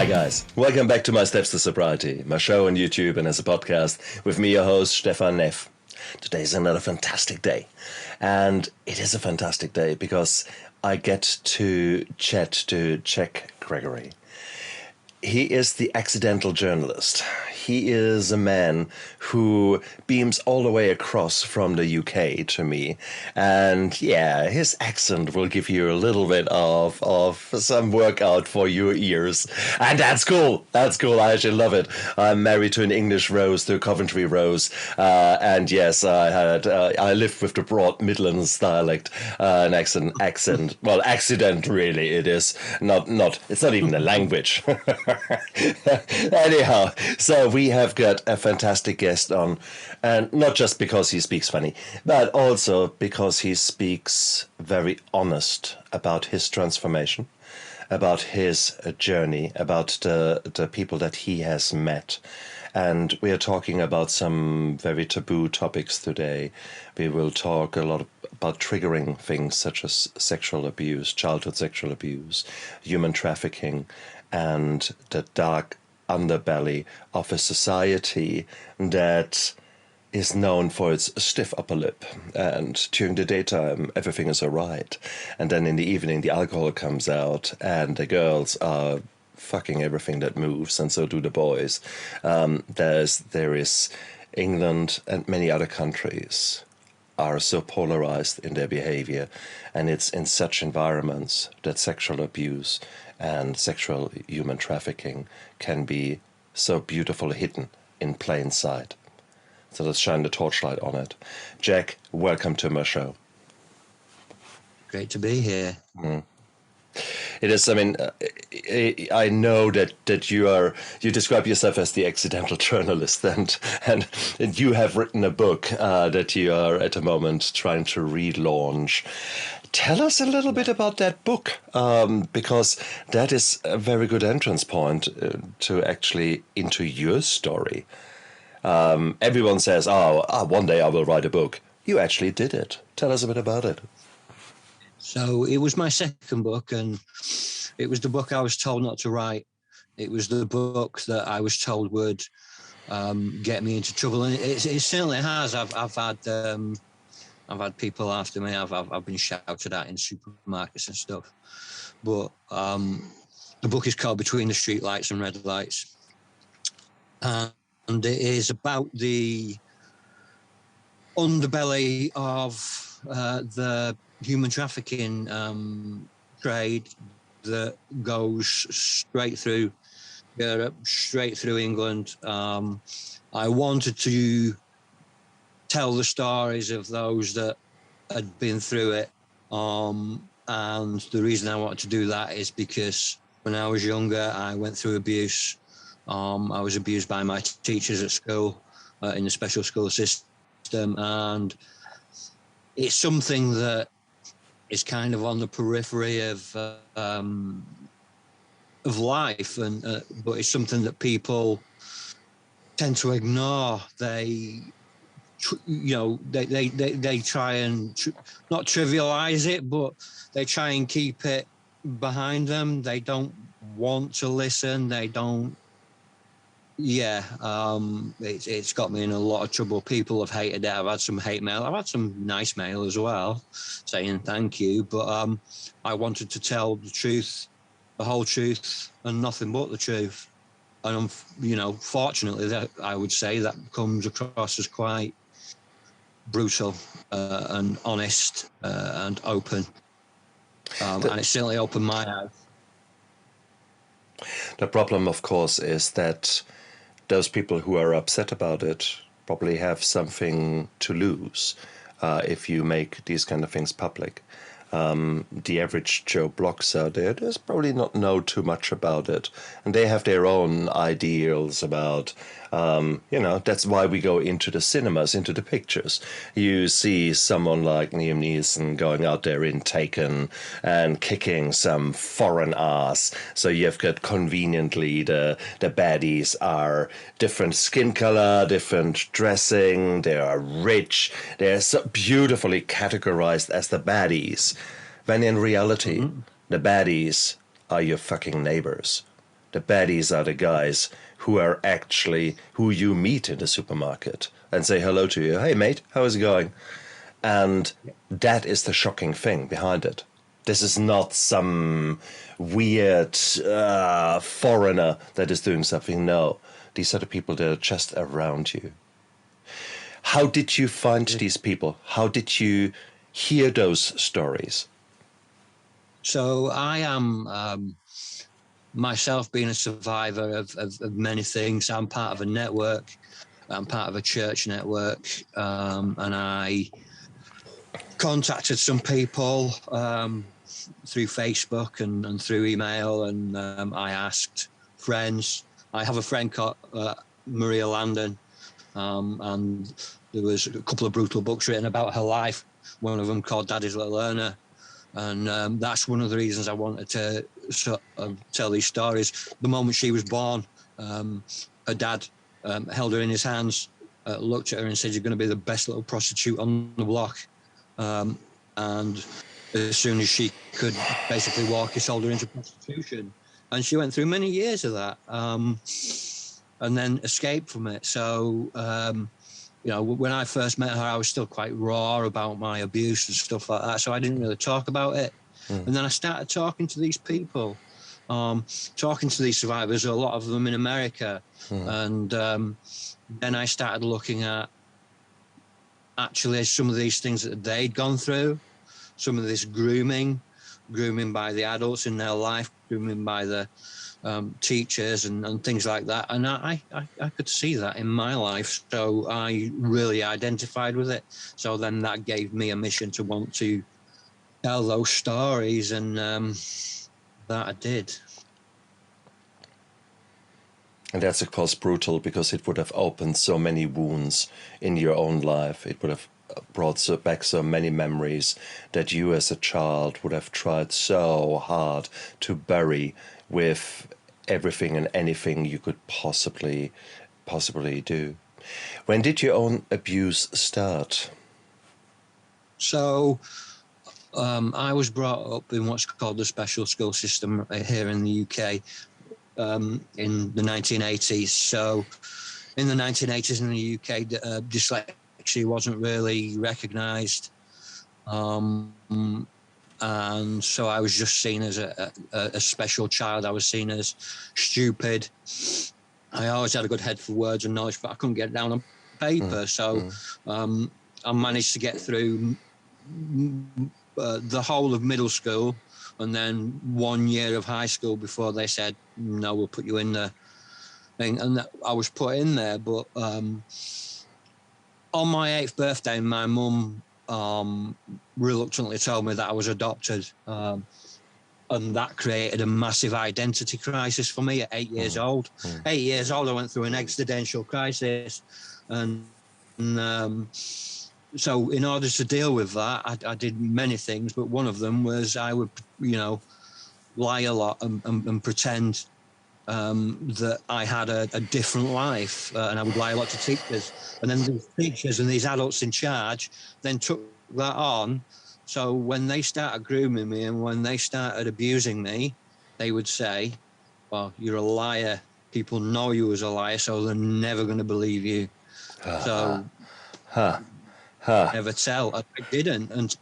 Hi guys, welcome back to My Steps to Sobriety, my show on YouTube and as a podcast with me, your host, Stefan Neff. Today is another fantastic day, and it is a fantastic day because I get to chat to Jack Gregory. He is the accidental journalist. He is a man who beams all the way across from the UK to me. And yeah, his accent will give you a little bit of some workout for your ears. And that's cool. That's cool. I actually love it. I'm married to an English rose, to a Coventry rose. And yes, I lived with the broad Midlands dialect, an accent. Well, accident really it is. It's not even a language. Anyhow, so we have got a fantastic guest on, and not just because he speaks funny, but also because he speaks very honest about his transformation, about his journey, about the people that he has met. And we are talking about some very taboo topics today. We will talk a lot about triggering things such as sexual abuse, childhood sexual abuse, human trafficking, and the dark underbelly of a society that is known for its stiff upper lip, and during the daytime everything is all right, and then in the evening the alcohol comes out and the girls are fucking everything that moves, and so do the boys. There is England and many other countries are so polarized in their behavior, and it's in such environments that sexual abuse and sexual human trafficking can be so beautifully hidden in plain sight. So let's shine the torchlight on it. Jack, welcome to my show. Great to be here. It is, I mean, I know that you describe yourself as the accidental journalist, and you have written a book that you are at the moment trying to relaunch. Tell us a little bit about that book, because that is a very good entrance point to actually into your story. Everyone says, one day I will write a book. You actually did it. Tell us a bit about it. So it was my second book, and it was the book I was told not to write. It was the book that I was told would get me into trouble, and it certainly has. I've had people after me. I've been shouted at in supermarkets and stuff. But the book is called Between the Streetlights and Red Lights, and it is about the underbelly of the human trafficking trade that goes straight through Europe, straight through England. I wanted to tell the stories of those that had been through it. And the reason I wanted to do that is because when I was younger, I went through abuse. I was abused by my teachers at school, in the special school system. And it's something that is kind of on the periphery of life, but it's something that people tend to ignore. They try and not trivialize it, but they try and keep it behind them. They don't want to listen. They don't. It's got me in a lot of trouble. People have hated it. I've had some hate mail. I've had some nice mail as well, saying thank you. But I wanted to tell the truth, the whole truth, and nothing but the truth. And fortunately, that I would say that comes across as quite brutal and honest and open, and it certainly opened my eyes. The problem, of course, is that those people who are upset about it probably have something to lose if you make these kind of things public. The average Joe Bloggs out there does probably not know too much about it, and they have their own ideals about that's why we go into the cinemas, into the pictures. You see someone like Liam Neeson going out there in Taken and kicking some foreign ass. So you've got conveniently the baddies are different skin color, different dressing, they are rich, they're so beautifully categorized as the baddies. When in reality, the baddies are your fucking neighbors. The baddies are the guys who you meet in the supermarket and say hello to you. Hey, mate, how is it going? And that is the shocking thing behind it. This is not some weird foreigner that is doing something. No, these are the people that are just around you. How did you find these people? How did you hear those stories? So I am myself being a survivor of many things. I'm part of a network. I'm part of a church network, and I contacted some people through Facebook and through email, and I asked friends. I have a friend called Maria Landon, and there was a couple of brutal books written about her life. One of them called Daddy's Little Earner, and that's one of the reasons I wanted to sort of tell these stories. The moment she was born, her dad held her in his hands, looked at her and said, "You're going to be the best little prostitute on the block." And as soon as she could basically walk, he sold her into prostitution. And she went through many years of that, and then escaped from it. So, when I first met her, I was still quite raw about my abuse and stuff like that. So I didn't really talk about it. And then I started talking to these people, talking to these survivors, a lot of them in America. And then I started looking at actually some of these things that they'd gone through, some of this grooming by the adults in their life, grooming by the teachers and things like that. And I could see that in my life. So I really identified with it. So then that gave me a mission to want to tell those stories, and that I did. And that's, of course, brutal because it would have opened so many wounds in your own life. It would have brought back so many memories that you as a child would have tried so hard to bury with everything and anything you could possibly do. When did your own abuse start? So I was brought up in what's called the special school system here in the UK. In the 1980s. So in the 1980s in the UK, dyslexia wasn't really recognised. And so I was just seen as a special child. I was seen as stupid. I always had a good head for words and knowledge, but I couldn't get it down on paper. So I managed to get through the whole of middle school, and then 1 year of high school before they said, no, we'll put you in the thing. And I was put in there. But on my 8th birthday, my mum reluctantly told me that I was adopted. And that created a massive identity crisis for me at 8 years old. 8 years old, I went through an existential crisis. And so in order to deal with that, I did many things, but one of them was I would, lie a lot and pretend that I had a different life, and I would lie a lot to teachers. And then these teachers and these adults in charge then took that on. So when they started grooming me and when they started abusing me, they would say, well, you're a liar. People know you as a liar, so they're never going to believe you. So... Never tell. I didn't until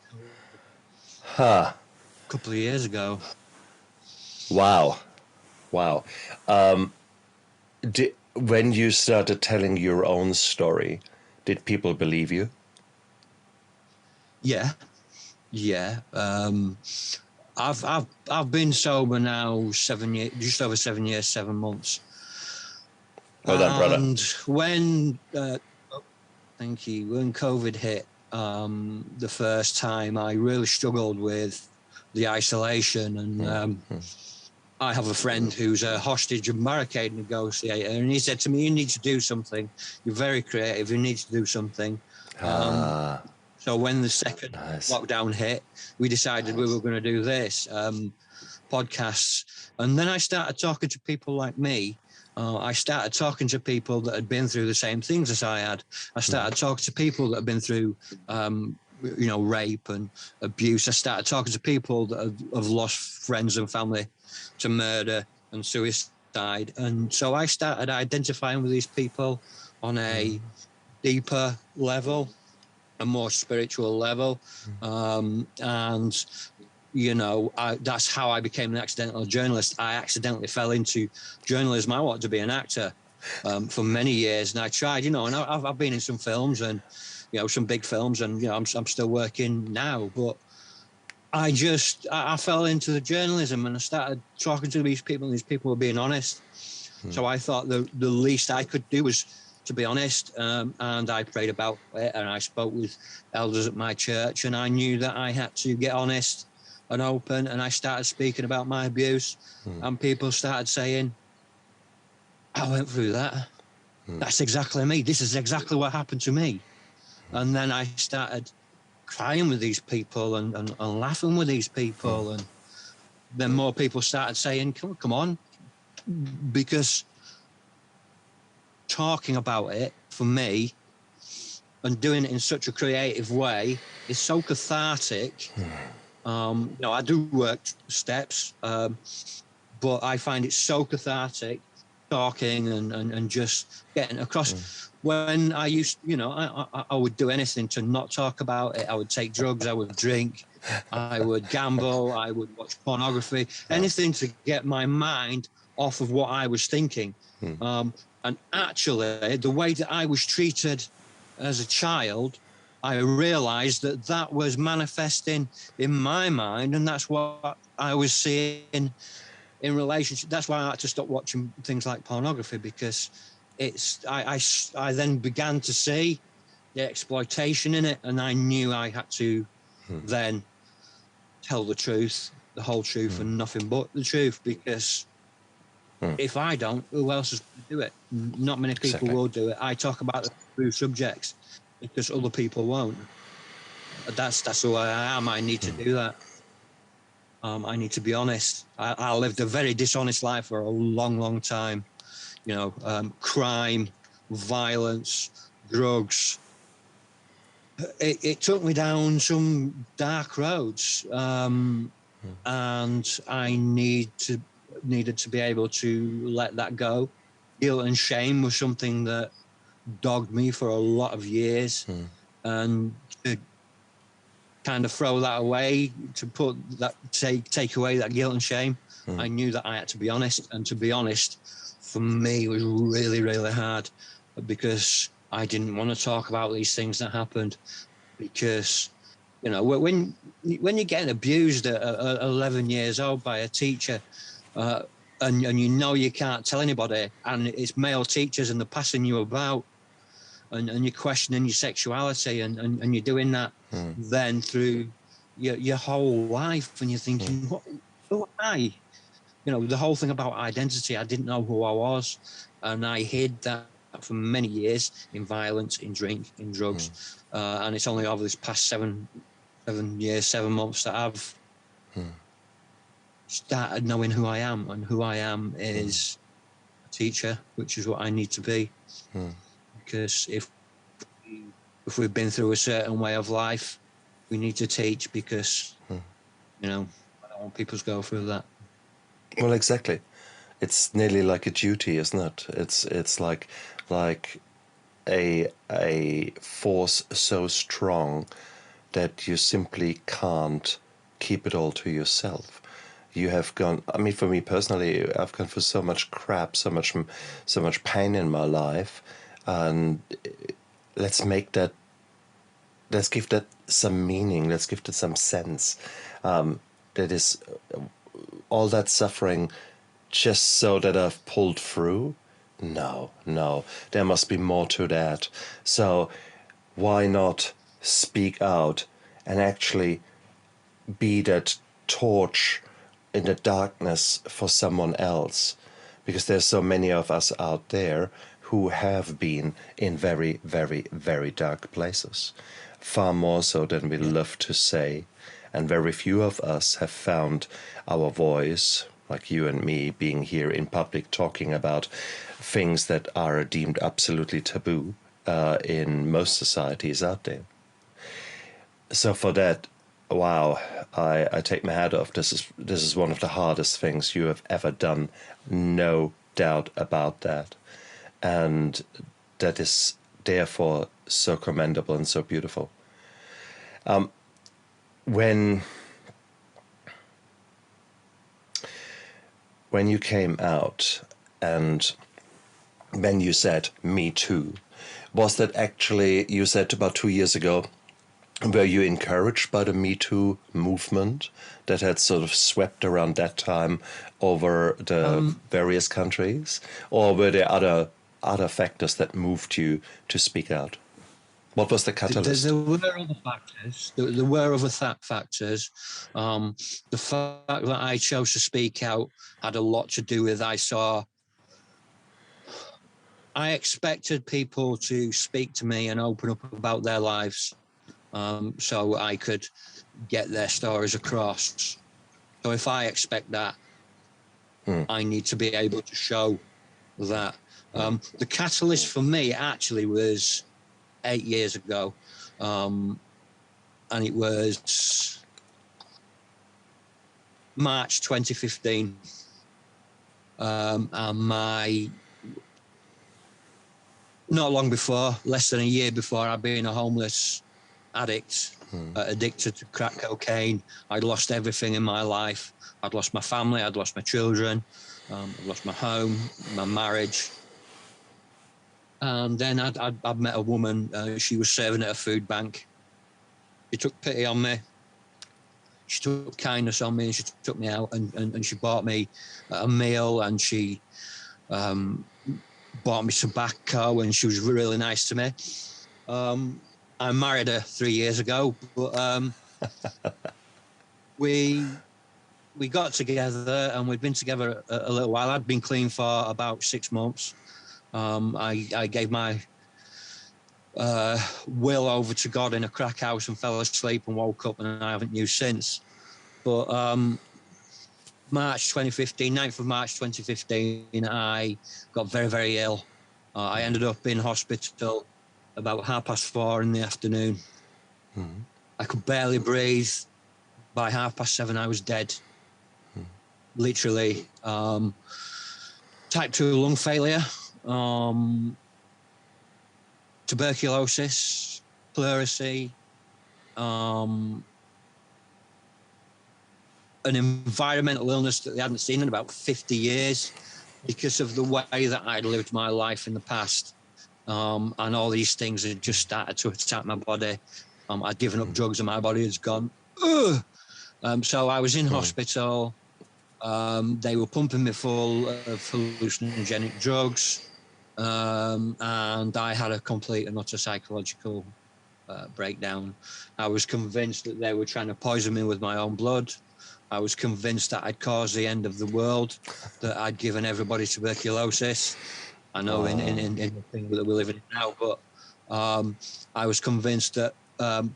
a couple of years ago. Wow. When you started telling your own story, did people believe you? Yeah. I've been sober now 7 years, just over 7 years, 7 months. Well done, brother. And when thank you. When COVID hit the first time, I really struggled with the isolation. And I have a friend who's a hostage and barricade negotiator. And he said to me, you need to do something. You're very creative. You need to do something. So when the second lockdown hit, we decided we were going to do this, podcasts. And then I started talking to people like me. I started talking to people that had been through the same things as I had. I started talking to people that had been through, rape and abuse. I started talking to people that have lost friends and family to murder and suicide. side. And so I started identifying with these people on a deeper level, a more spiritual level. And, you know, that's how I became an accidental journalist. I accidentally fell into journalism. I wanted to be an actor for many years. And I tried, you know, and I've been in some films and, you know, some big films, and, you know, I'm still working now. But I fell into the journalism, and I started talking to these people, and these people were being honest. So I thought the least I could do was to be honest. And I prayed about it, and I spoke with elders at my church, and I knew that I had to get honest and open. And I started speaking about my abuse, and people started saying, I went through that. That's exactly me. This is exactly what happened to me. And then I started crying with these people and laughing with these people. And then more people started saying, come on, because talking about it for me and doing it in such a creative way is so cathartic. You know, I do work steps, but I find it so cathartic talking and just getting across. When I used, you know, I would do anything to not talk about it. I would take drugs, I would drink, I would gamble, I would watch pornography, anything to get my mind off of what I was thinking. And actually, the way that I was treated as a child, I realized that that was manifesting in my mind, and that's what I was seeing in relationship. That's why I had to stop watching things like pornography, because I then began to see the exploitation in it, and I knew I had to then tell the truth, the whole truth, and nothing but the truth, because if I don't, who else is going to do it? Not many people will do it. I talk about the true subjects because other people won't. That's who I am. I need to do that. I need to be honest. I lived a very dishonest life for a long, long time. You know, crime, violence, drugs. It took me down some dark roads, and I needed to be able to let that go. Guilt and shame was something that dogged me for a lot of years, and to kind of throw that away, to put that take away that guilt and shame, I knew that I had to be honest. And to be honest, for me, was really, really hard, because I didn't want to talk about these things that happened. Because, you know, when you're getting abused at 11 years old by a teacher, and you know you can't tell anybody, and it's male teachers and they're passing you about, and you're questioning your sexuality, and you're doing that then through your whole life, and you're thinking, who am I? You know, the whole thing about identity, I didn't know who I was, and I hid that for many years in violence, in drink, in drugs, and it's only over this past 7 years, 7 months that I've started knowing who I am, and who I am is a teacher, which is what I need to be. Because if we've been through a certain way of life, we need to teach, because, you know, I don't want people to go through that. Well, exactly. It's nearly like a duty, isn't it? It's like a force so strong that you simply can't keep it all to yourself. You have gone. I mean, for me personally, I've gone through so much crap, so much pain in my life, and let's give that some meaning. Let's give it some sense. That is all that suffering just so that I've pulled through? No, there must be more to that. So why not speak out and actually be that torch in the darkness for someone else? Because there's so many of us out there who have been in very, very, very dark places. Far more so than we love to say. And very few of us have found our voice, like you and me, being here in public talking about things that are deemed absolutely taboo in most societies out there. So for that, wow, I take my hat off. This is one of the hardest things you have ever done, no doubt about that. And that is therefore so commendable and so beautiful. When you came out and when you said "Me Too," was that actually, you said about 2 years ago, were you encouraged by the Me Too movement that had sort of swept around that time over the various countries? Or were there other factors that moved you to speak out? What was the catalyst? There were other factors. There were other factors. The fact that I chose to speak out had a lot to do with I expected people to speak to me and open up about their lives, so I could get their stories across. So if I expect that, I need to be able to show that. The catalyst for me actually was 8 years ago, and it was March 2015. And not long before, less than a year before, I'd been a homeless addict, addicted to crack cocaine. I'd lost everything in my life. I'd lost my family. I'd lost my children. I'd lost my home, my marriage. And then I'd met a woman. She was serving at a food bank. She took pity on me. She took kindness on me, and she took me out and she bought me a meal, and she bought me tobacco, and she was really nice to me. I married her 3 years ago, but we got together, and we'd been together a little while. I'd been clean for about 6 months. I gave my will over to God in a crack house and fell asleep and woke up, and I haven't used since. But March 2015, 9th of March 2015, I got very, very ill. I ended up in hospital about 4:30 in the afternoon. I could barely breathe. By 7:30, I was dead. Literally. Type 2 lung failure, tuberculosis, pleurisy, an environmental illness that they hadn't seen in about 50 years because of the way that I'd lived my life in the past. And all these things had just started to attack my body. I'd given up drugs and my body had gone, ugh. So I was in hospital. They were pumping me full of hallucinogenic drugs. And I had a complete and utter psychological breakdown. I was convinced that they were trying to poison me with my own blood. I was convinced that I'd caused the end of the world, that I'd given everybody tuberculosis. I know in the thing that we're living in now, but I was convinced that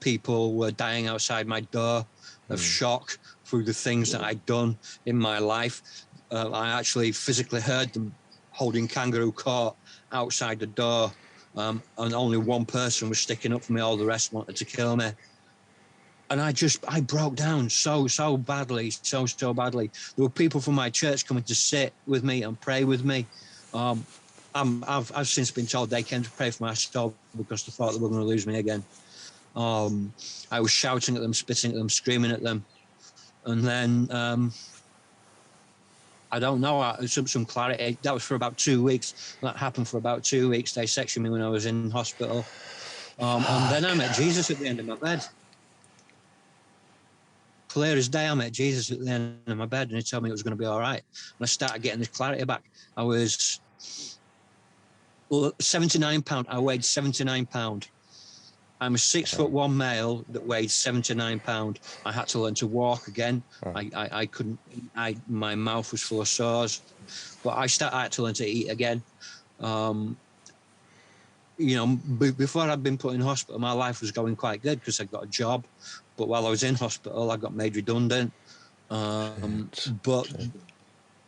people were dying outside my door of shock through the things that I'd done in my life. I actually physically heard them holding kangaroo court outside the door, and only one person was sticking up for me. All the rest wanted to kill me. And I broke down so badly, so badly. There were people from my church coming to sit with me and pray with me. I've since been told they came to pray for my soul because they thought they were going to lose me again. I was shouting at them, spitting at them, screaming at them. And then, I don't know, some clarity. That was for about 2 weeks. That happened for about 2 weeks. They sectioned me when I was in hospital. And then I met Jesus at the end of my bed. Clear as day, I met Jesus at the end of my bed, and he told me it was going to be all right. And I started getting this clarity back. I was 79 pound. I weighed 79 pound. I'm a 6'1" male that weighed 79 pound. I had to learn to walk again. I couldn't. My mouth was full of sores, but I had to learn to eat again. Before I'd been put in hospital, my life was going quite good because I got a job. But while I was in hospital, I got made redundant. But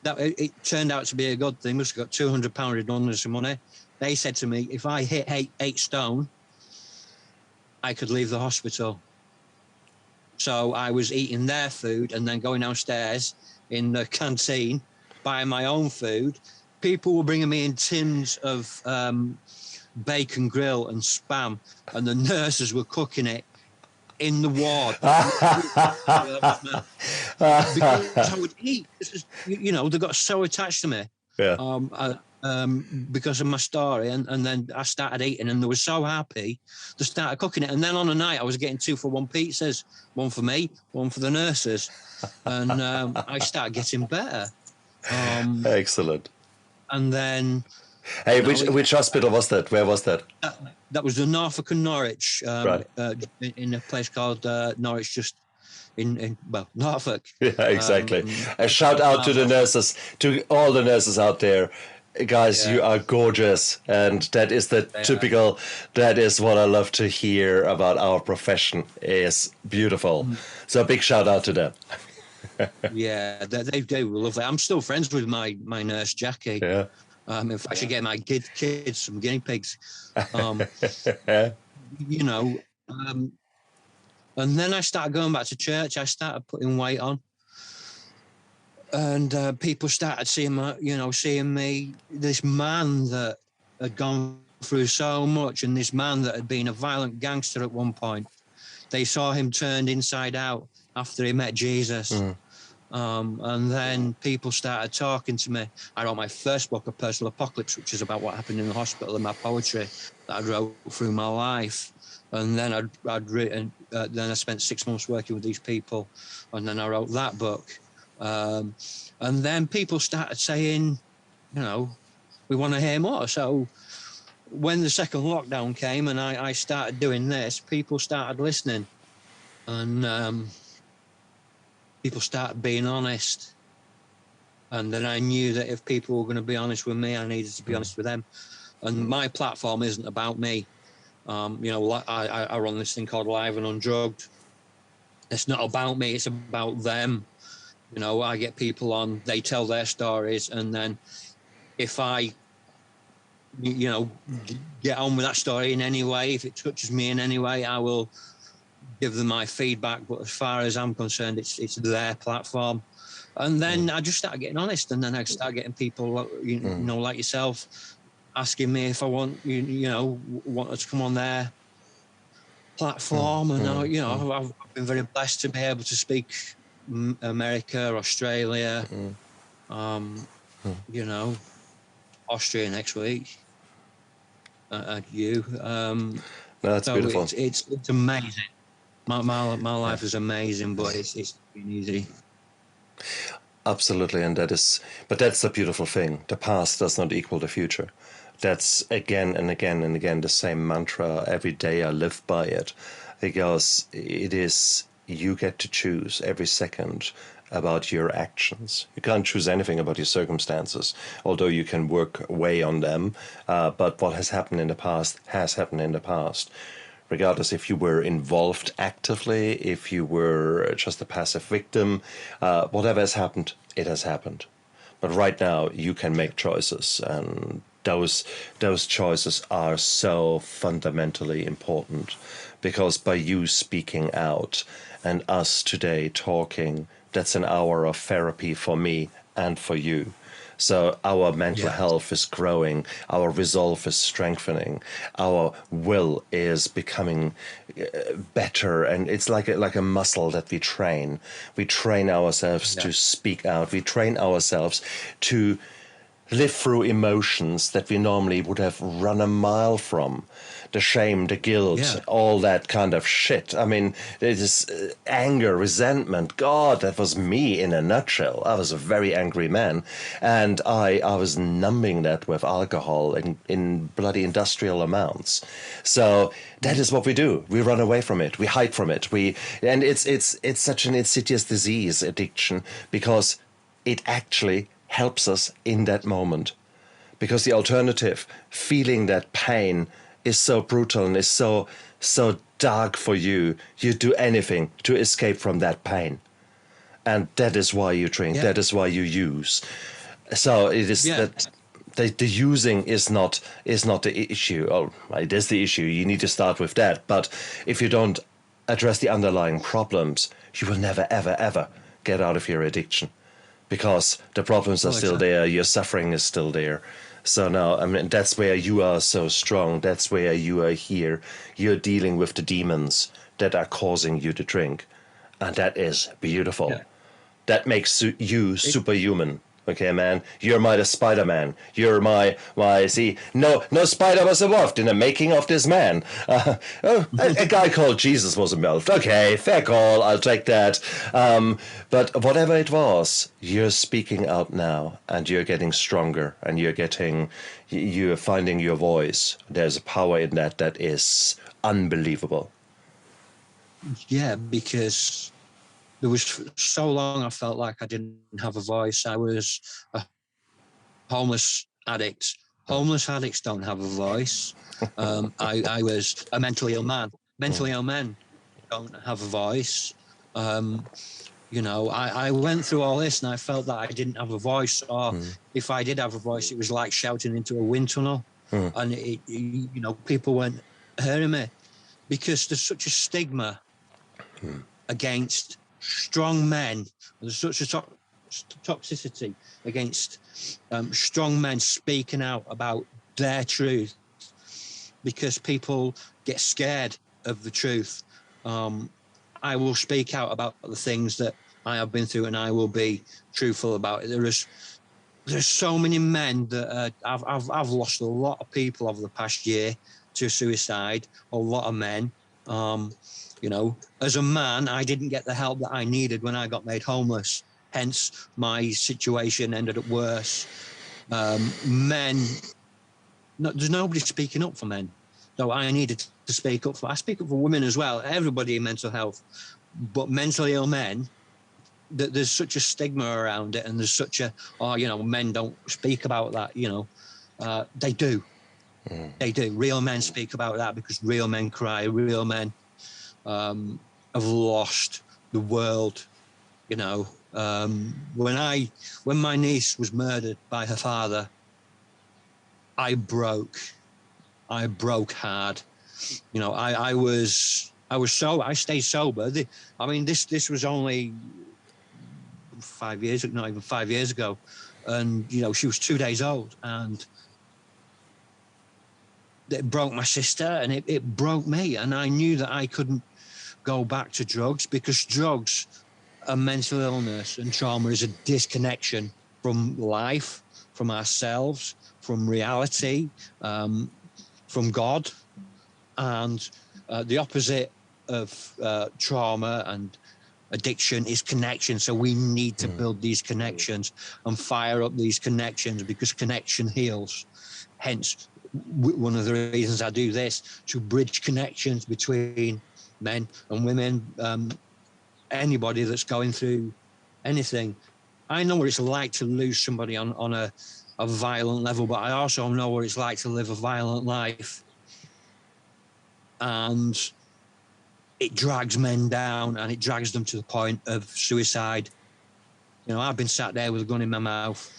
it turned out to be a good thing. Must have got £200 redundancy money. They said to me, if I hit 8 stone, I could leave the hospital. So I was eating their food and then going downstairs in the canteen, buying my own food, people were bringing me in tins of bacon grill and spam, and the nurses were cooking it in the ward. Because I would eat. You know, they got so attached to me. Yeah. Because of my story, and then I started eating, and they were so happy they started cooking it. And then on a night, I was getting 2-for-1 pizzas, one for me, one for the nurses, and I started getting better. Excellent. And then, hey, which hospital was that? Where was that? That was the Norfolk and Norwich, right. In a place called Norwich, just in Norfolk. Yeah, exactly. A shout out to the nurses, to all the nurses out there. Guys, you are gorgeous, and that is the typical. That is what I love to hear about our profession. Is beautiful. So a big shout out to them. Yeah, they were lovely. I'm still friends with my nurse Jackie. Yeah. In fact, I should get my kids some guinea pigs. You know, and then I started going back to church. I started putting weight on. And people started seeing me, this man that had gone through so much, and this man that had been a violent gangster at one point. They saw him turned inside out after he met Jesus. And then people started talking to me. I wrote my first book, A Personal Apocalypse, which is about what happened in the hospital and my poetry that I wrote through my life. And then I'd written, then I spent 6 months working with these people, and then I wrote that book. And then people started saying, you know, we want to hear more. So when the second lockdown came and I started doing this, people started listening, and people started being honest. And then I knew that if people were going to be honest with me, I needed to be honest with them. And my platform isn't about me. You know, I run this thing called Live and Undrugged. It's not about me, it's about them. You know, I get people on, they tell their stories, and then if I, you know, get on with that story in any way, if it touches me in any way, I will give them my feedback. But as far as I'm concerned, it's their platform. And then I just started getting honest, and then I started getting people, you know, like yourself, asking me if I want to come on their platform. And you know, I've been very blessed to be able to speak America, Australia, you know, Austria next week. You. No, that's so beautiful. It's amazing. My life is amazing, but it's been easy. Absolutely, and that's the beautiful thing. The past does not equal the future. That's again and again and again the same mantra. Every day I live by it, because it is, you get to choose every second about your actions. You can't choose anything about your circumstances, although you can work way on them. But what has happened in the past has happened in the past. Regardless if you were involved actively, if you were just a passive victim, whatever has happened, it has happened. But right now you can make choices, and those choices are so fundamentally important, because by you speaking out and us today talking, that's an hour of therapy for me and for you. So our mental health is growing, our resolve is strengthening, our will is becoming better, and it's like a muscle that we train. We train ourselves to speak out. We train ourselves to live through emotions that we normally would have run a mile from. The shame, the guilt, all that kind of shit. I mean, it is anger, resentment. God, that was me in a nutshell. I was a very angry man, and I was numbing that with alcohol in bloody industrial amounts. So that is what we do. We run away from it. We hide from it. And it's such an insidious disease, addiction, because it actually helps us in that moment. Because the alternative, feeling that pain, is so brutal and is so dark for you, you do anything to escape from that pain. And that is why you drink, that is why you use. So it is that the using is not the issue. Oh, it is the issue, you need to start with that. But if you don't address the underlying problems, you will never, ever, ever get out of your addiction. because the problems are still there, your suffering is still there. So now, I mean, that's where you are so strong. That's where you are here. You're dealing with the demons that are causing you to drink. And that is beautiful. Yeah. That makes you superhuman. Okay, man, you're the Spider-Man. You're see, no spider was involved in the making of this man. A guy called Jesus was involved. Okay, fair call, I'll take that. But whatever it was, you're speaking out now, and you're getting stronger, and you're finding your voice. There's a power in that is unbelievable. Yeah, because there was so long I felt like I didn't have a voice. I was a homeless addict. Homeless addicts don't have a voice. I was a mentally ill man. Mentally ill men don't have a voice. I went through all this and I felt that I didn't have a voice, or if I did have a voice, it was like shouting into a wind tunnel. And people weren't hearing me because there's such a stigma against strong men. There's such a toxicity against strong men speaking out about their truth because people get scared of the truth. I will speak out about the things that I have been through, and I will be truthful about it. There's so many men that I've lost a lot of people over the past year to suicide. A lot of men. As a man, I didn't get the help that I needed when I got made homeless. Hence, my situation ended up worse. There's nobody speaking up for men. So I needed to speak up I speak up for women as well, everybody in mental health. But mentally ill men, there's such a stigma around it, and there's such men don't speak about that, they do. They do. Real men speak about that because real men cry. Real men have lost the world, when my niece was murdered by her father, I broke hard. I stayed sober. This was only 5 years, not even 5 years ago. And, she was 2 days old, and it broke my sister, and it broke me. And I knew that I couldn't go back to drugs because drugs and mental illness and trauma is a disconnection from life, from ourselves, from reality, from God. And the opposite of trauma and addiction is connection. So we need to build these connections and fire up these connections because connection heals. Hence, one of the reasons I do this, to bridge connections between men and women, anybody that's going through anything. I know what it's like to lose somebody on a violent level, but I also know what it's like to live a violent life. And it drags men down, and it drags them to the point of suicide. I've been sat there with a gun in my mouth.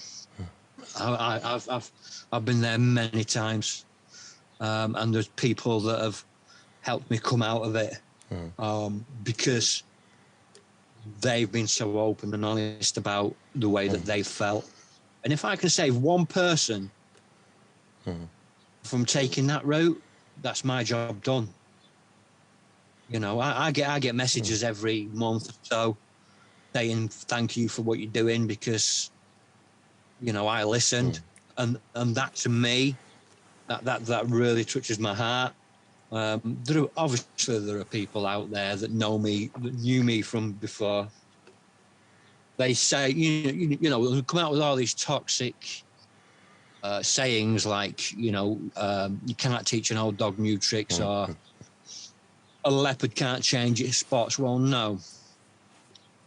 I've been there many times, and there's people that have helped me come out of it because they've been so open and honest about the way that they felt. And if I can save one person from taking that route, that's my job done. I get messages every month or so saying thank you for what you're doing because, I listened, and that to me, that really touches my heart. There are people out there that know me, that knew me from before. They say, come out with all these toxic sayings like, you cannot teach an old dog new tricks, or a leopard can't change its spots. Well, no.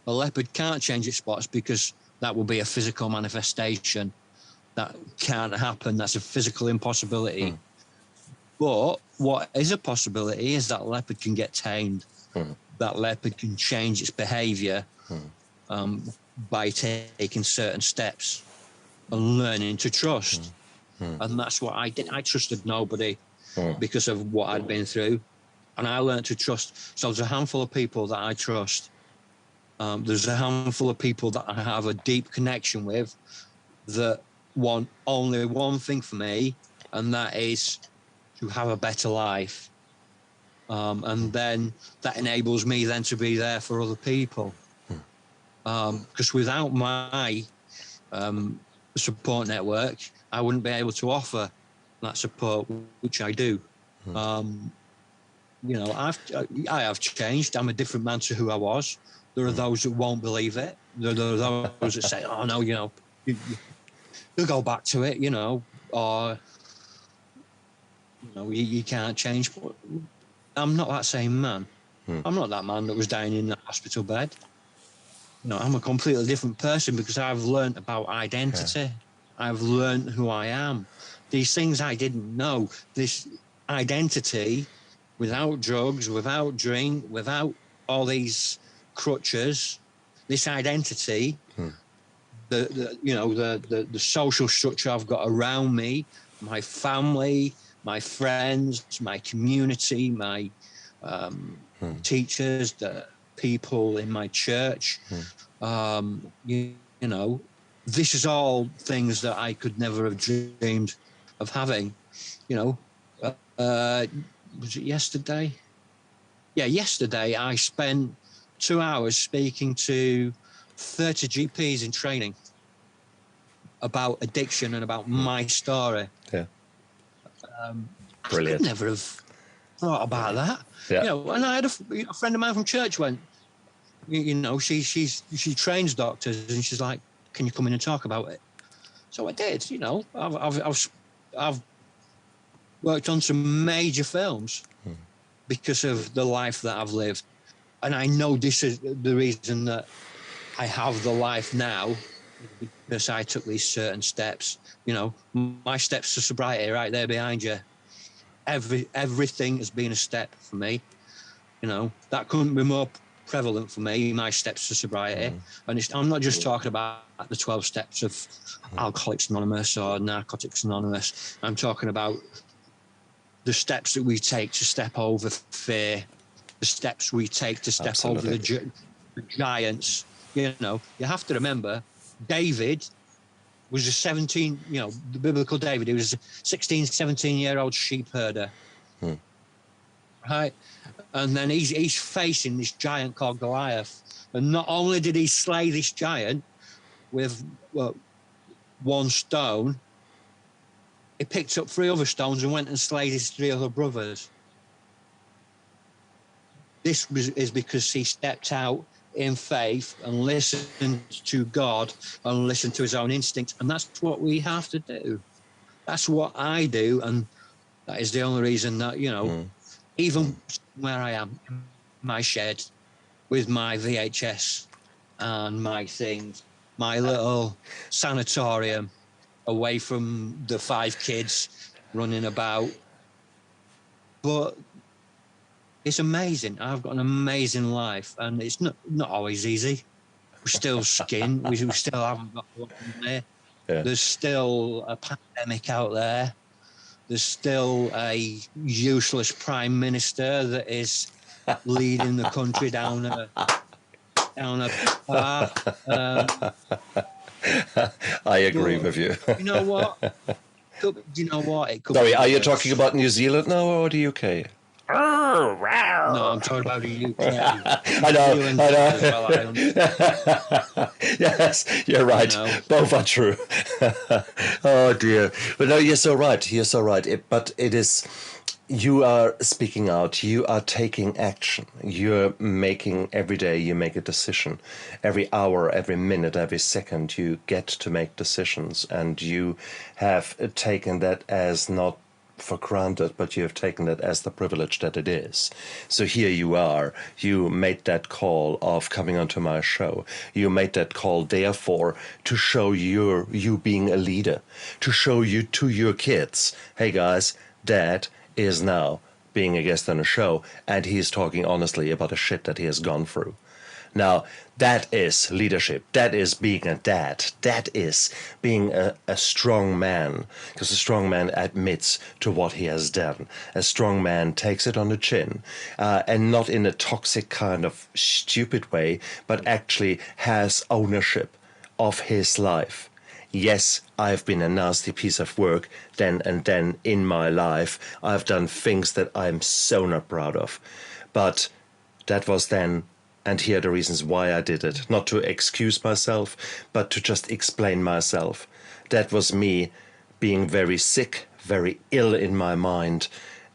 A leopard can't change its spots because that will be a physical manifestation. That can't happen. That's a physical impossibility. But what is a possibility is that leopard can get tamed. That leopard can change its behavior by taking certain steps and learning to trust. And that's what I did. I trusted nobody because of what I'd been through. And I learned to trust. So there's a handful of people that I trust. There's a handful of people that I have a deep connection with that want only one thing for me, and that is to have a better life. And then that enables me then to be there for other people. Because without my support network, I wouldn't be able to offer that support, which I do. You know, I have changed. I'm a different man to who I was. There are those that won't believe it. There are those that say, "Oh no, you know, you'll go back to it," you know, or you know, you can't change. But I'm not that same man. I'm not that man that was dying in the hospital bed. No, I'm a completely different person because I've learned about identity. Yeah. I've learned who I am. These things I didn't know. This identity, without drugs, without drink, without all these crutches, this identity, the social structure I've got around me, my family, my friends, my community, my teachers, the people in my church. You know, this is all things that I could never have dreamed of having. You know, was it yesterday? Yeah, yesterday I spent 2 hours speaking to 30 GPs in training about addiction and about my story. Yeah. Brilliant. I could never have thought about that. Yeah. You know, and I had a friend of mine from church went, you know, she trains doctors, and she's like, "Can you come in and talk about it?" So I did. You know, I've worked on some major films because of the life that I've lived, and I know this is the reason that I have the life now, because I took these certain steps. You know, my steps to sobriety right there behind you. Everything has been a step for me. You know, that couldn't be more prevalent for me, my steps to sobriety. And I'm not just talking about the 12 steps of Alcoholics Anonymous or Narcotics Anonymous. I'm talking about the steps that we take to step over fear, the steps we take to step over the giants. You know, you have to remember, David was a 17, you know, the biblical David, he was a 16, 17-year-old sheep herder. Right? And then he's facing this giant called Goliath. And not only did he slay this giant with one stone, he picked up 3 other stones and went and slayed his 3 other brothers. This is because he stepped out in faith and listened to God and listened to his own instincts. And that's what we have to do. That's what I do. And that is the only reason that, you know, even where I am, in my shed, with my VHS and my things, my little sanatorium, away from the 5 kids running about. But it's amazing. I've got an amazing life, and it's not always easy. We're still skinned. We still haven't got one there. Yeah. There's still a pandemic out there. There's still a useless prime minister that is leading the country down a path. I agree with you. You know what? Sorry, are you talking about New Zealand now or the UK? No, I'm talking about the UK. I know. Yes, you're right. Both are true. Oh dear. But no, you're so right. You're so right. But it is. You are speaking out. You are taking action. You're making every day. You make a decision. Every hour, every minute, every second, you get to make decisions, and you have taken that as not for granted, but you have taken that as the privilege that it is. So here you are. You made that call of coming onto my show. You made that call, therefore, to show you being a leader, to show you to your kids, hey guys, Dad is now being a guest on a show, and he's talking honestly about the shit that he has gone through. Now, that is leadership. That is being a dad. That is being a strong man, because a strong man admits to what he has done. A strong man takes it on the chin, and not in a toxic kind of stupid way, but actually has ownership of his life. Yes, I've been a nasty piece of work then and then in my life. I've done things that I'm so not proud of. But that was then, and here are the reasons why I did it. Not to excuse myself, but to just explain myself. That was me being very sick, very ill in my mind,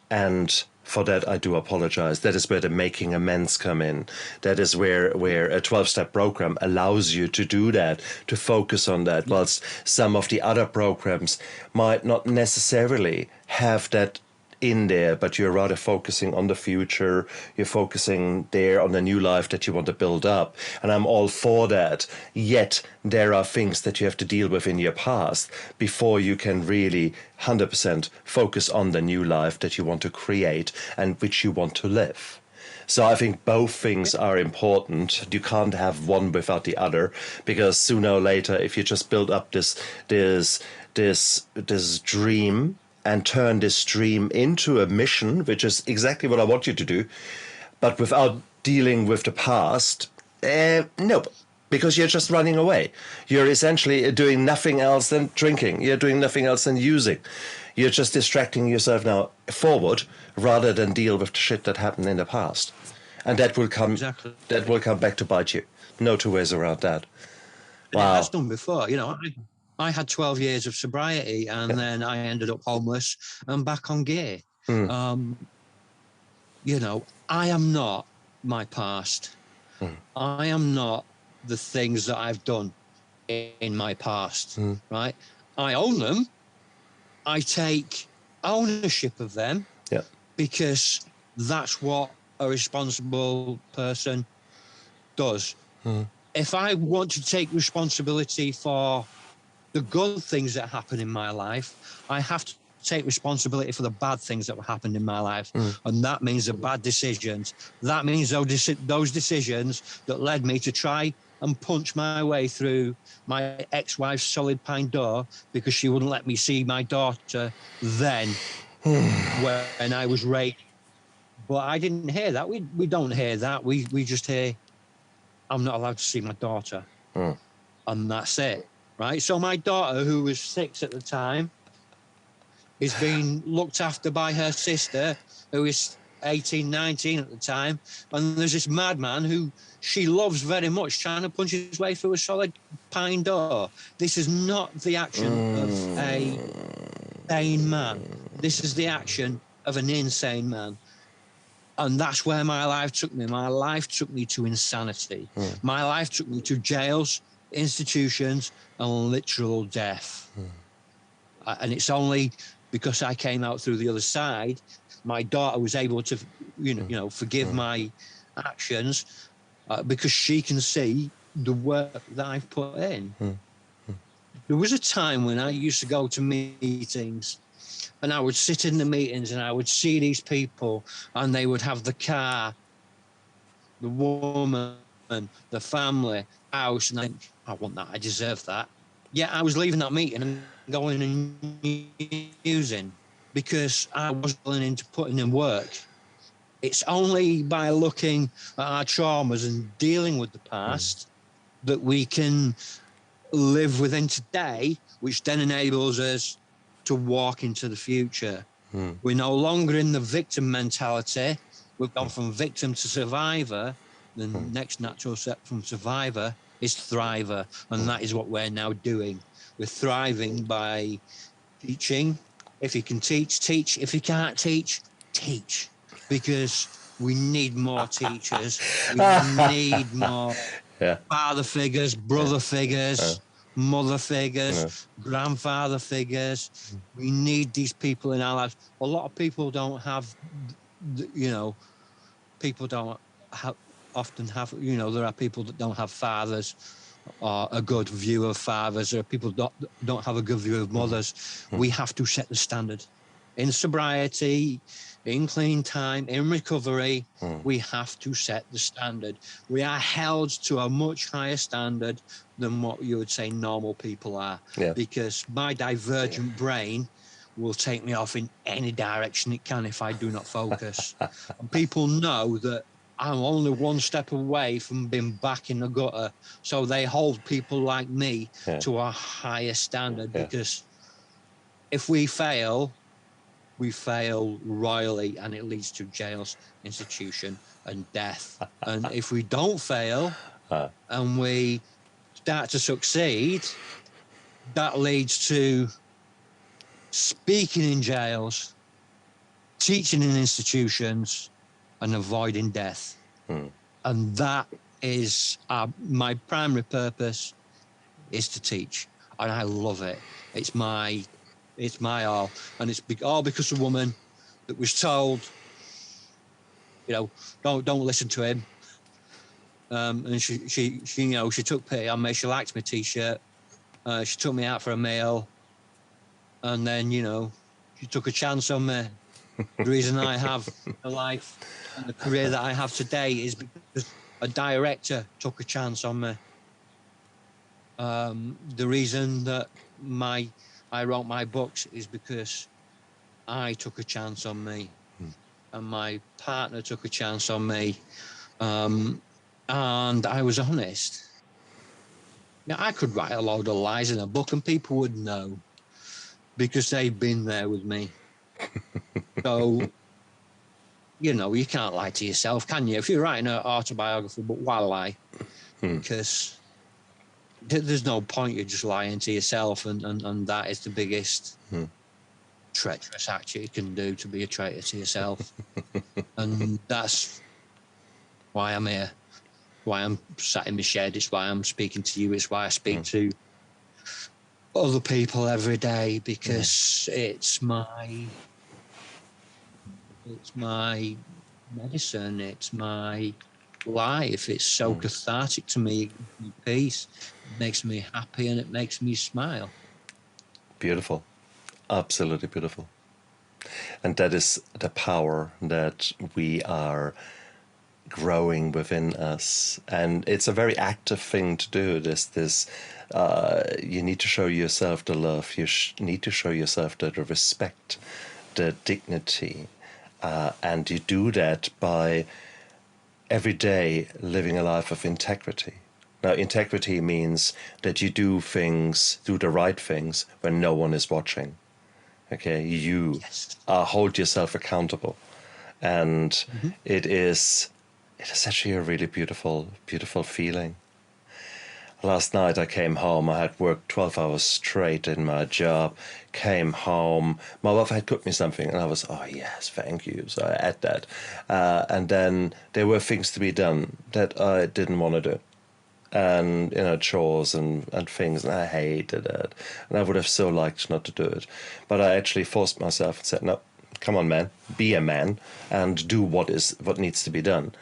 and for that I do apologize. That is where the making amends come in. That is where a 12-step program allows you to do that, to focus on that, whilst some of the other programs might not necessarily have that in there, but you're rather focusing on the future. You're focusing there on the new life that you want to build up. And I'm all for that. Yet there are things that you have to deal with in your past before you can really 100% focus on the new life that you want to create and which you want to live. So I think both things are important. You can't have one without the other, because sooner or later, if you just build up this dream and turn this dream into a mission, which is exactly what I want you to do, but without dealing with the past, nope, because you're just running away. You're essentially doing nothing else than drinking. You're doing nothing else than using. You're just distracting yourself now forward rather than deal with the shit that happened in the past. And that will come, that will come back to bite you. No two ways around that. Wow. It has done before. You know, I had 12 years of sobriety, and then I ended up homeless and back on gear. You know, I am not my past. I am not the things that I've done in my past, right? I own them. I take ownership of them, because that's what a responsible person does. If I want to take responsibility for the good things that happen in my life, I have to take responsibility for the bad things that happened in my life. And that means the bad decisions. That means those decisions that led me to try and punch my way through my ex-wife's solid pine door because she wouldn't let me see my daughter then when I was raped. But I didn't hear that. We don't hear that. We just hear, I'm not allowed to see my daughter. And that's it. Right. So my daughter, who was 6 at the time, is being looked after by her sister, who is 18, 19 at the time. And there's this madman who she loves very much trying to punch his way through a solid pine door. This is not the action of a sane man. This is the action of an insane man. And that's where my life took me. My life took me to insanity. My life took me to jails, institutions, and literal death. And it's only because I came out through the other side, my daughter was able to, you know, forgive my actions, because she can see the work that I've put in. There was a time when I used to go to meetings, and I would sit in the meetings and I would see these people, and they would have the car, the woman, the family, house, and I think, I want that, I deserve that. Yeah, I was leaving that meeting and going and using because I wasn't willing to put in work. It's only by looking at our traumas and dealing with the past that we can live within today, which then enables us to walk into the future. We're no longer in the victim mentality. We've gone from victim to survivor. The next natural step from survivor is thriver. And that is what we're now doing. We're thriving by teaching. If you can teach, teach. If you can't teach, teach. Because we need more teachers. We need more father figures, brother figures, mother figures, grandfather figures. We need these people in our lives. A lot of people don't have, you know, people don't often have, you know, there are people that don't have fathers or a good view of fathers. There are people that don't have a good view of mothers. We have to set the standard. in sobriety, in clean time, in recovery, we have to set the standard. We are held to a much higher standard than what you would say normal people are, because my divergent brain will take me off in any direction it can if I do not focus. And people know that I'm only one step away from being back in the gutter. So they hold people like me to a higher standard, because if we fail royally, and it leads to jails, institution, and death. And if we don't fail and we start to succeed, that leads to speaking in jails, teaching in institutions, and avoiding death. And that is my primary purpose, is to teach. And I love it. It's my all. And it's all because of a woman that was told, don't listen to him. And she took pity on me. She liked my T-shirt. She took me out for a meal. And then, she took a chance on me. The reason I have the life and the career that I have today is because a director took a chance on me. The reason that I wrote my books is because I took a chance on me, and my partner took a chance on me, and I was honest. Now, I could write a load of lies in a book and people would know, because they've been there with me. So, you can't lie to yourself, can you? If you're writing an autobiography book, why lie? Because there's no point. You're just lying to yourself, and that is the biggest treacherous act you can do, to be a traitor to yourself. And that's why I'm here, why I'm sat in my shed. It's why I'm speaking to you. It's why I speak to other people every day, because it's my medicine. It's my life. It's so cathartic to me. It gives me peace. It makes me happy, and it makes me smile. Beautiful. Absolutely beautiful. And that is the power that we are growing within us. And it's a very active thing to do. You need to show yourself the love. You need to show yourself the respect, the dignity. And you do that by every day living a life of integrity. Now, integrity means that you do the right things when no one is watching. Okay, you hold yourself accountable, and it is actually a really beautiful, beautiful feeling. Last night I came home. I had worked 12 hours straight in my job. Came home. My wife had cooked me something, and I was, oh yes, thank you. So I ate that, and then there were things to be done that I didn't want to do. And chores and things, and I hated it, and I would have so liked not to do it, but I actually forced myself and said, no, come on, man, be a man and do what needs to be done.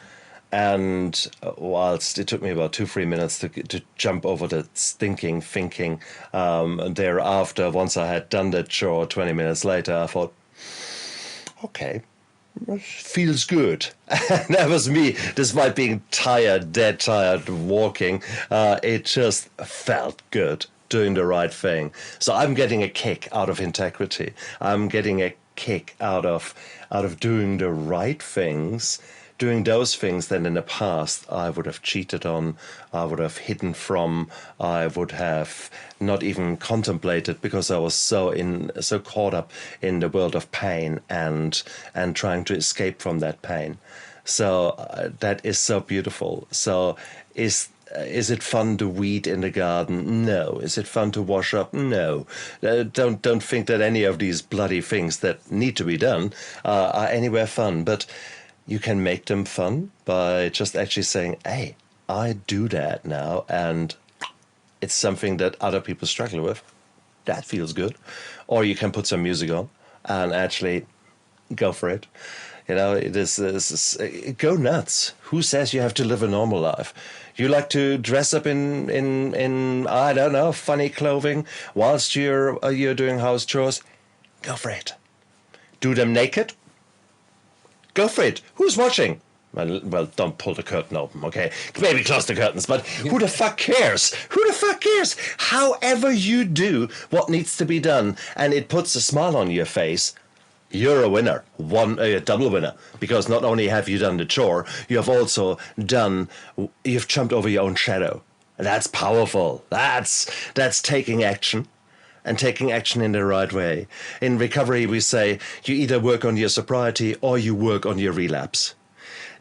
And whilst it took me about 2-3 minutes to jump over the stinking thinking, thereafter, once I had done that chore 20 minutes later, I thought, okay, feels good. And that was me, despite being tired, dead tired, walking. It just felt good doing the right thing. So I'm getting a kick out of integrity. I'm getting a kick out of doing the right things, doing those things that in the past I would have cheated on, I would have hidden from, I would have not even contemplated, because I was so caught up in the world of pain and trying to escape from that pain. So that is so beautiful. So is it fun to weed in the garden? No. Is it fun to wash up? No. Don't think that any of these bloody things that need to be done are anywhere fun. But you can make them fun by just actually saying, hey, I do that now, and it's something that other people struggle with. That feels good. Or you can put some music on and actually go for it. This is go nuts. Who says you have to live a normal life? You like to dress up in I don't know, funny clothing whilst you're doing house chores? Go for it. Do them naked? Go for it. Who's watching? Well, don't pull the curtain open, okay? Maybe close the curtains, but who the fuck cares? Who the fuck cares? However you do what needs to be done, and it puts a smile on your face, you're a winner, a double winner, because not only have you done the chore, you've jumped over your own shadow. And that's powerful. That's taking action, and taking action in the right way. In recovery, we say you either work on your sobriety or you work on your relapse.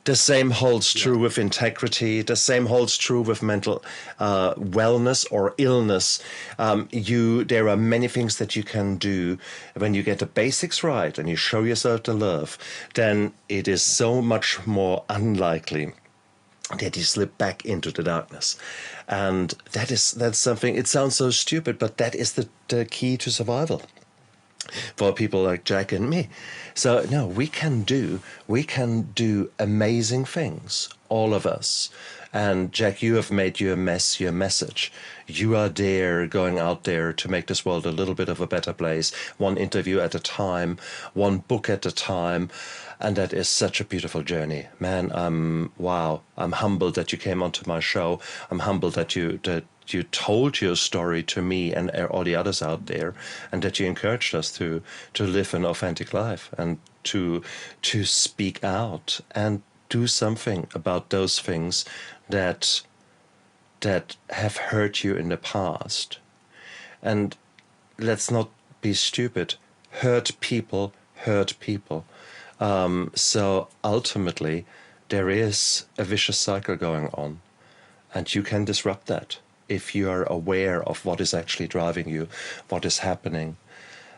The same holds true with integrity. The same holds true with mental wellness or illness. There are many things that you can do when you get the basics right and you show yourself the love. Then it is so much more unlikely that you slip back into the darkness. And that's something. It sounds so stupid, but that is the key to survival for people like Jack and me. So no, we can do amazing things, all of us. And Jack, you have made your message. You are there, going out there to make this world a little bit of a better place, one interview at a time, one book at a time. And that is such a beautiful journey. Man, wow. I'm humbled that you came onto my show. I'm humbled that you told your story to me and all the others out there, and that you encouraged us to live an authentic life and to speak out and do something about those things that have hurt you in the past. And let's not be stupid. Hurt people hurt people. So ultimately, there is a vicious cycle going on, and you can disrupt that if you are aware of what is actually driving you, what is happening.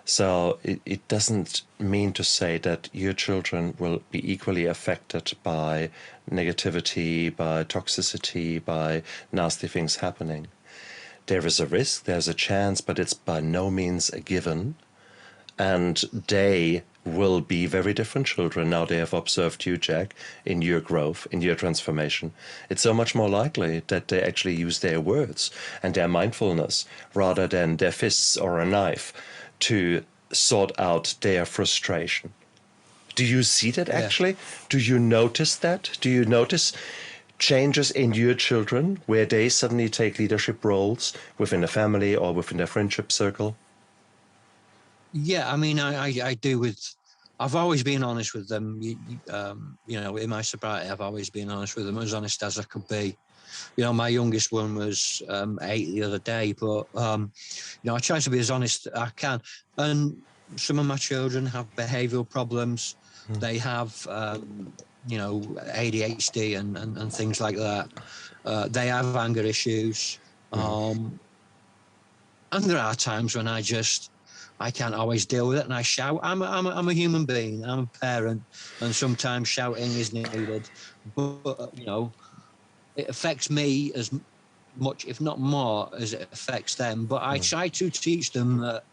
So it doesn't mean to say that your children will be equally affected by negativity, by toxicity, by nasty things happening. There is a risk, there's a chance, but it's by no means a given. And they will be very different children now they have observed you, Jack, in your growth, in your transformation. It's so much more likely that they actually use their words and their mindfulness rather than their fists or a knife to sort out their frustration. Do you see that actually? Yeah. Do you notice that? Do you notice changes in your children where they suddenly take leadership roles within the family or within their friendship circle? Yeah, I mean, I do I've always been honest with them. In my sobriety, I've always been honest with them, as honest as I could be. My youngest one was 8 the other day, but, I try to be as honest as I can. And some of my children have behavioural problems. They have, ADHD and things like that. They have anger issues. And there are times when I can't always deal with it, and I shout. I'm a human being. I'm a parent, and sometimes shouting is needed. But it affects me as much, if not more, as it affects them. But I try to teach them that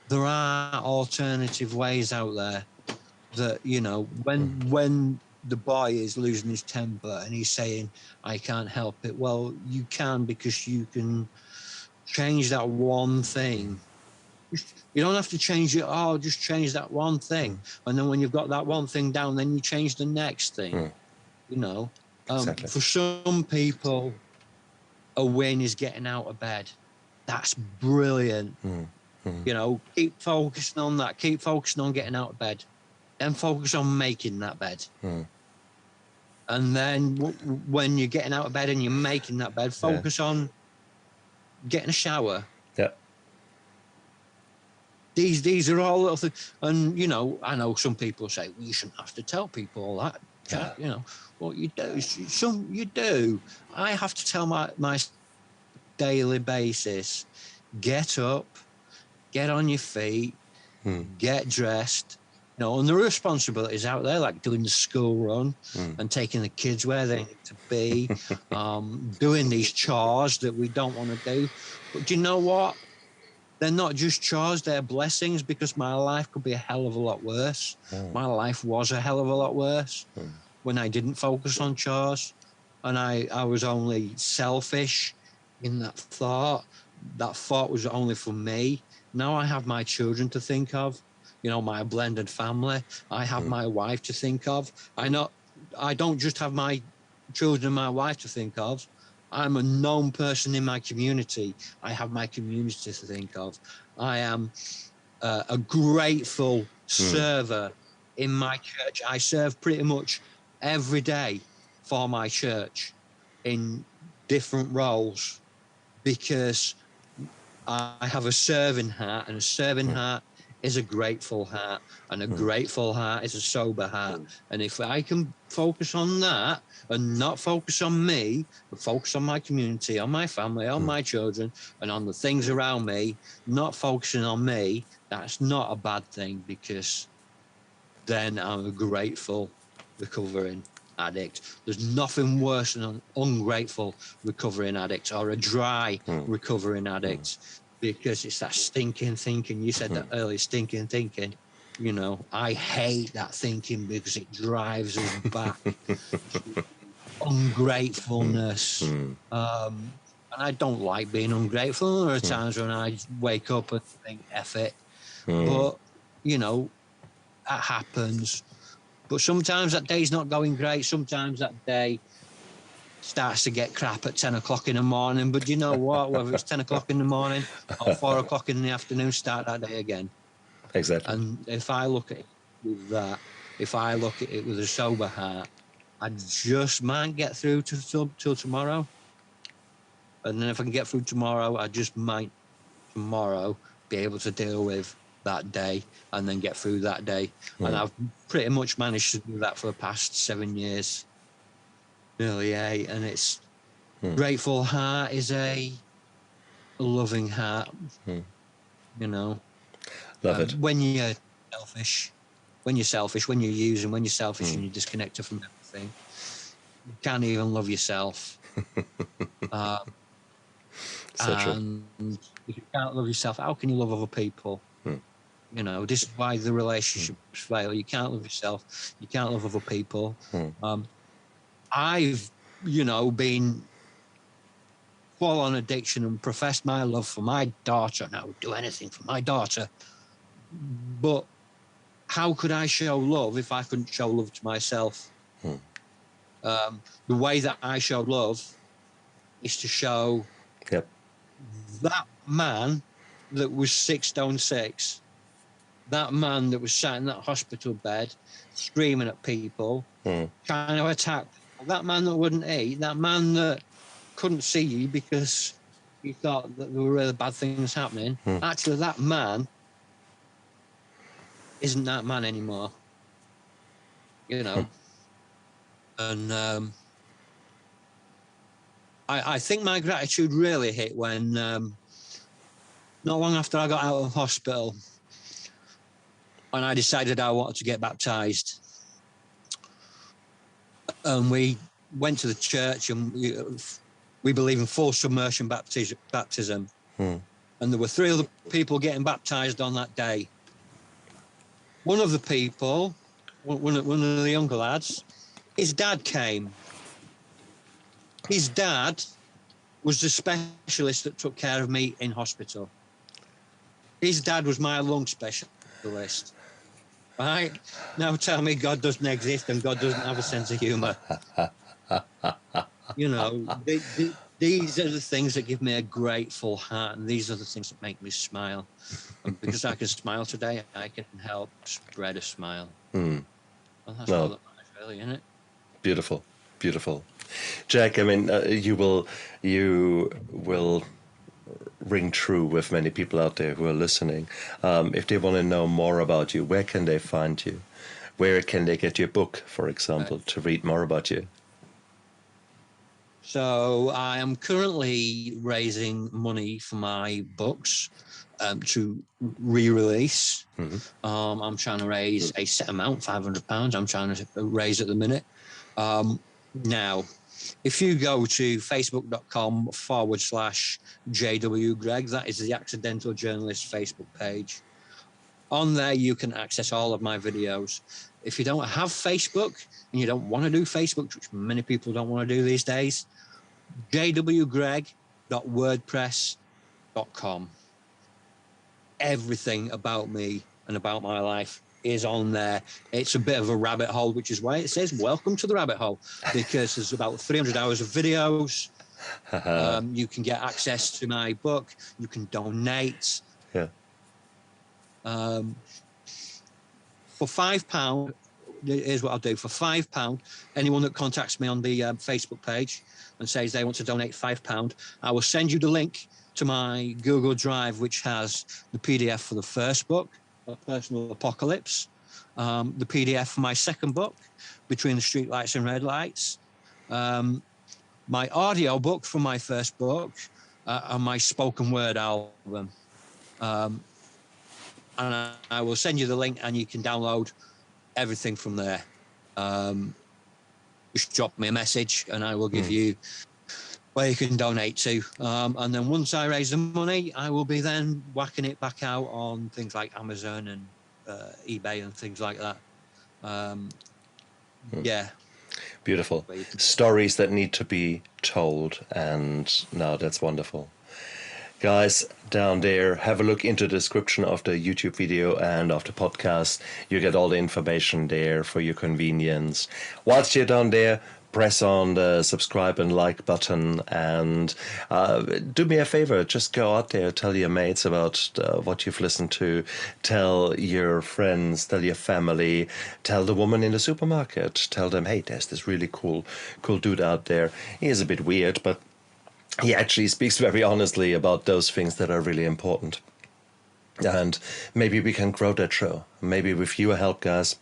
there are alternative ways out there. That when the boy is losing his temper and he's saying, "I can't help it," well, you can, because you can change that one thing. You don't have to change it all, just change that one thing. And then when you've got that one thing down, then you change the next thing. Exactly. For some people, a win is getting out of bed. That's brilliant. Keep focusing on that. Keep focusing on getting out of bed. Then focus on making that bed. And then when you're getting out of bed and you're making that bed, focus on getting a shower. Yeah. These are all little things. And, I know some people say, well, you shouldn't have to tell people all that. Yeah. What you do, you do. I have to tell my daily basis, get up, get on your feet, get dressed. And the responsibilities out there, like doing the school run and taking the kids where they need to be, doing these chores that we don't want to do. But do you know what? They're not just chores, they're blessings, because my life could be a hell of a lot worse. My life was a hell of a lot worse when I didn't focus on chores, and I was only selfish in that thought. That thought was only for me. Now I have my children to think of. my blended family. I have my wife to think of. I don't just have my children and my wife to think of. I'm a known person in my community. I have my community to think of. I am a grateful server in my church. I serve pretty much every day for my church in different roles because I have a serving heart, and a serving heart is a grateful heart, and a grateful heart is a sober heart. And if I can focus on that and not focus on me, but focus on my community, on my family, on my children, and on the things around me, not focusing on me, that's not a bad thing, because then I'm a grateful, recovering addict. There's nothing worse than an ungrateful recovering addict or a dry recovering addict, because it's that stinking thinking. You said that earlier, stinking thinking. I hate that thinking because it drives us back to ungratefulness. And I don't like being ungrateful. There are times when I wake up and think, F it. But, that happens. But sometimes that day's not going great. Sometimes that day starts to get crap at 10 o'clock in the morning. But you know what? Whether it's 10 o'clock in the morning or 4 o'clock in the afternoon, start that day again. Exactly. And if I look at it with that, if I look at it with a sober heart, I just might get through till tomorrow. And then if I can get through tomorrow, I just might tomorrow be able to deal with that day and then get through that day. And I've pretty much managed to do that for the past 7 years, nearly 8. And it's grateful heart is a loving heart, Love it. When you're selfish, when you're using, when you're selfish and you're disconnected from everything, you can't even love yourself. So true. And if you can't love yourself, how can you love other people? This is why the relationships fail. You can't love yourself. You can't love other people. I've, been full on addiction and professed my love for my daughter, and I would do anything for my daughter. But how could I show love if I couldn't show love to myself? The way that I show love is to show that man that was 6 stone 6, that man that was sat in that hospital bed screaming at people, trying to attack people, that man that wouldn't eat, that man that couldn't see you because he thought that there were really bad things happening. Actually, that man isn't that man anymore. And I think my gratitude really hit when not long after I got out of hospital, and I decided I wanted to get baptized. And we went to the church, and we believe in full submersion baptism. And there were 3 other people getting baptized on that day. One of the people, one of the younger lads, his dad came. His dad was the specialist that took care of me in hospital. His dad was my lung specialist. Right? Now tell me God doesn't exist and God doesn't have a sense of humor. These are the things that give me a grateful heart, and these are the things that make me smile. And because I can smile today, I can help spread a smile. And that's all that matters, really, isn't it? Beautiful, beautiful. Jack, I mean, you will ring true with many people out there who are listening. If they want to know more about you, where can they find you? Where can they get your book, for example, to read more about you? So I am currently raising money for my books to re-release. I'm trying to raise a set amount, £500. I'm trying to raise at the minute. Now, if you go to facebook.com/JW Greg, that is the Accidental Journalist Facebook page. On there, you can access all of my videos. If you don't have Facebook and you don't want to do Facebook, which many people don't want to do these days, jwgreg.wordpress.com. Everything about me and about my life is on there. It's a bit of a rabbit hole, which is why it says welcome to the rabbit hole, because there's about 300 hours of videos. You can get access to my book. You can donate. Yeah. For £5, here's what I'll do. For £5, anyone that contacts me on the Facebook page and says they want to donate £5, I will send you the link to my Google Drive, which has the PDF for the first book, Personal Apocalypse, the PDF for my second book, Between the Streetlights and Red Lights, my audio book from my first book, and my spoken word album. And I will send you the link, and you can download everything from there. Just drop me a message, and I will give you where you can donate to. And then once I raise the money, I will be then whacking it back out on things like Amazon and eBay and things like that. Yeah. Beautiful. Stories that need to be told, and no, that's wonderful. Guys, down there, have a look into the description of the YouTube video and of the podcast. You get all the information there for your convenience. Whilst you're down there, press on the subscribe and like button, and do me a favor, just go out there, tell your mates about what you've listened to, tell your friends, tell your family, tell the woman in the supermarket, tell them, hey, there's this really cool dude out there. He is a bit weird, but he actually speaks very honestly about those things that are really important. And maybe we can grow that show. Maybe with your help, guys,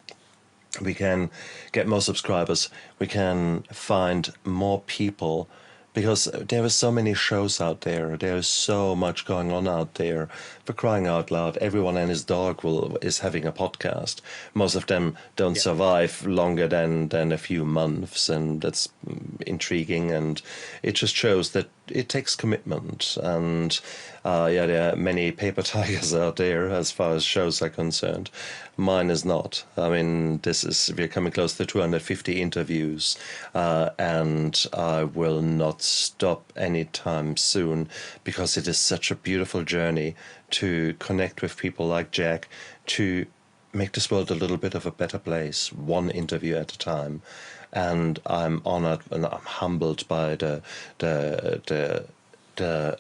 we can get more subscribers. We can find more people, because there are so many shows out there. There's so much going on out there. For crying out loud, everyone and his dog is having a podcast. Most of them don't survive longer than a few months, and that's intriguing. And it just shows that it takes commitment. And there are many paper tigers out there as far as shows are concerned. Mine is not. I mean, we're coming close to 250 interviews, and I will not stop anytime soon, because it is such a beautiful journey to connect with people like Jack, to make this world a little bit of a better place, one interview at a time. And I'm honored and I'm humbled by the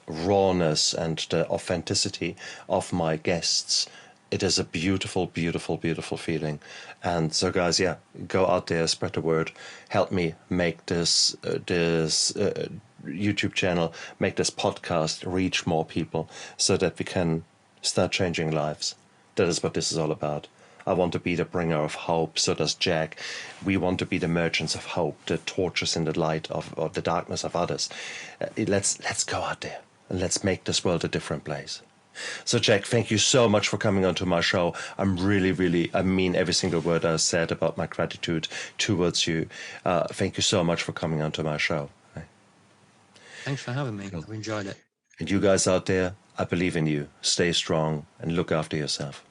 rawness and the authenticity of my guests. It is a beautiful, beautiful, beautiful feeling. And so, guys, go out there, spread the word, help me make this YouTube channel, make this podcast reach more people, so that we can start changing lives. That is what this is all about. I want to be the bringer of hope. So does Jack. We want to be the merchants of hope, the torches in the light of the darkness of others. Let's go out there and let's make this world a different place. So, Jack, thank you so much for coming onto my show. I'm really, I mean every single word I said about my gratitude towards you. Thank you so much for coming onto my show. Thanks for having me. I've enjoyed it. And you guys out there, I believe in you. Stay strong and look after yourself.